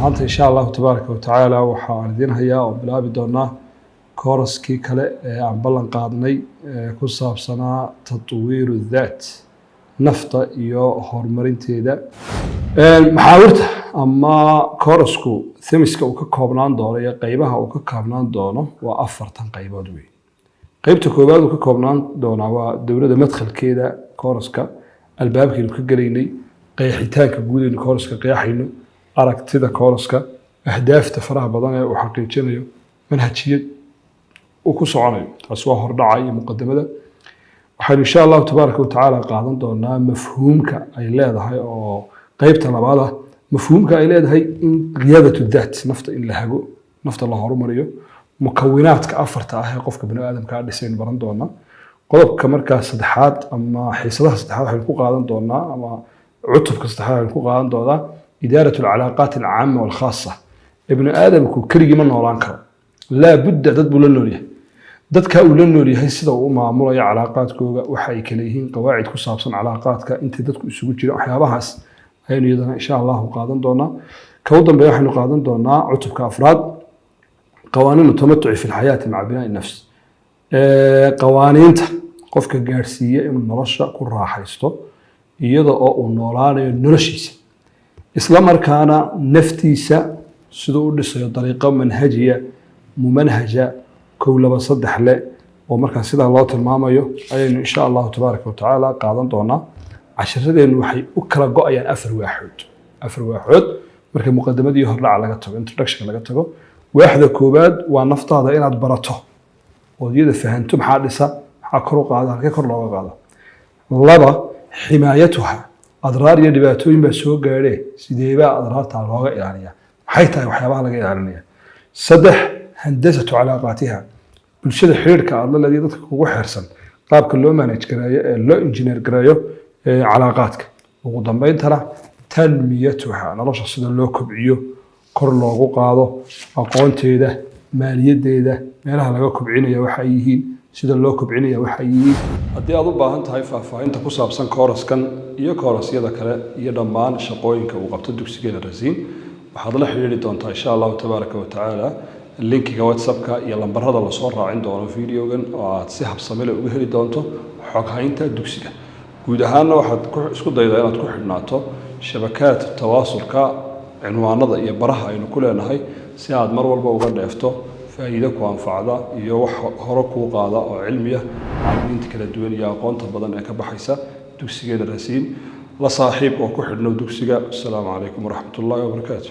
maanta insha Allah tabaaraka wa tacaala waxaan idin hayaa oo bilaabi doonaa kooraskii kale ee aan ballan qaadnay ku saabsanaa tatwiiru dhaat nafta iyo horumarinteeda maxaawirta ama koorasku themiska uu ka koobnaan doono iyo qaybaha uu ka koobnaan doono waa 4 qaybood weey qaybta koowaad uu ka koobnaan doona waa dawladda madkhalkeeda kooraska albaabkeedu ka galeynay qeexitaanka guud ee kooraska qeexayno aragtida kooraska ahdaafta faraha badan ee uu xaqiijinayo manhajiyad uu ku soconayo taas waa hordhaca iyo muqaddamada waxaan insha Allah tabaaraka wa tacaala qaadan doonaa mafhuumka ay leedahay oo qaybta labaad ah mafhuumka ay leedahay in qiyadatu dhaat nafta in la hago nafta la horumariyo mukawinaadka afarta ah ee qofka bani aadamka dhisay baran doona qodobka markaa saddexaad ama xiisadaha saddexaad waxaan ku qaadan doonaa ama cutubka saddexaad waxaan ku qaadan doonaa إدارة العلاقات العامة والخاصة ابن آدم كريم من نوران كرو لا بد دد بولنوريه دد كاولنوريه هي سدا او مامولايا علاقاتكوغا waxay kaleeyihiin qawaacid ku saabsan calaaqaadka inta dadku isugu jira waxyaabahaas aynu iyadana insha Allah qaadan doonaa ka u dambeeyo waxaanu qaadan doonaa cutubka afraad qawaaniin tamattuci fi alxayaati ma'a binaa'i nafs qawaaniinta qofka gaarsiiya inuu nolosha ku raaxaysto iyada oo uu noolaanayo noloshiisa isla markaana naftiisa sidoo u dhisayo dariiqo manhajiya mumanhaja kowlaba saddex le oo marka sida loo tilmaamayo ayaynu insha Allah tabaaraka wa tacaala qaadan doonaa casharadeennu waxay u kala go'ayaan afar waaxood marka muqaddamadii hordhaca laga tago introduction laga tago waaxda koobaad waa naftaada inaad barato oo iyada fahanto maxaa dhisa maxaa kor u qaada halkee kor looga qaado laba ximaayatuha أضرار يدباتوين بسوق عليه سيديبا أضرار تعالوها إيرانية حيث وحيابها لغا إيرانية صدح هندسة علاقاتها بالشدة حريرك الله الذي يضطك هو حرصا طاب كله مانج قراية لو انجينير قراية علاقاتك وقدام بين ترى تنميتها أنا رشح سيدا لو كبعيو كور لوغو قادو أقوان تيدا مالية ديدا مالها لغا كبعينيا وحييهين sida loo kobcinayo waxay hadii aad u baahan tahay faahfaahinta ku saabsan kooraskan iyo koorasyada kale iyo dhammaan shaqooyinka uu qabto dugsigeena Rasiin waxaad la xiriiri doontaa insha Allah tabaaraka wa tacaala linkiga WhatsApp-ka iyo lambarada la soo raacin doono videogan oo aad si habsami leh uga heli doonto xog haynta dugsiga guud ahaan waxaad isku daydaa inaad ku xidhnaato shabakad tawaasulka cinwaanada iyo baraha aynu ku leenahay si aad mar walba uga dheefto فائدة وأنفعها يوح هرقو قاضي أو علمية عاملين كلا دوين يا قانت بدن كبحيسة دوكسيجا الرسين لصاحب وكحد نو دوكسيجا السلام عليكم ورحمة الله وبركاته.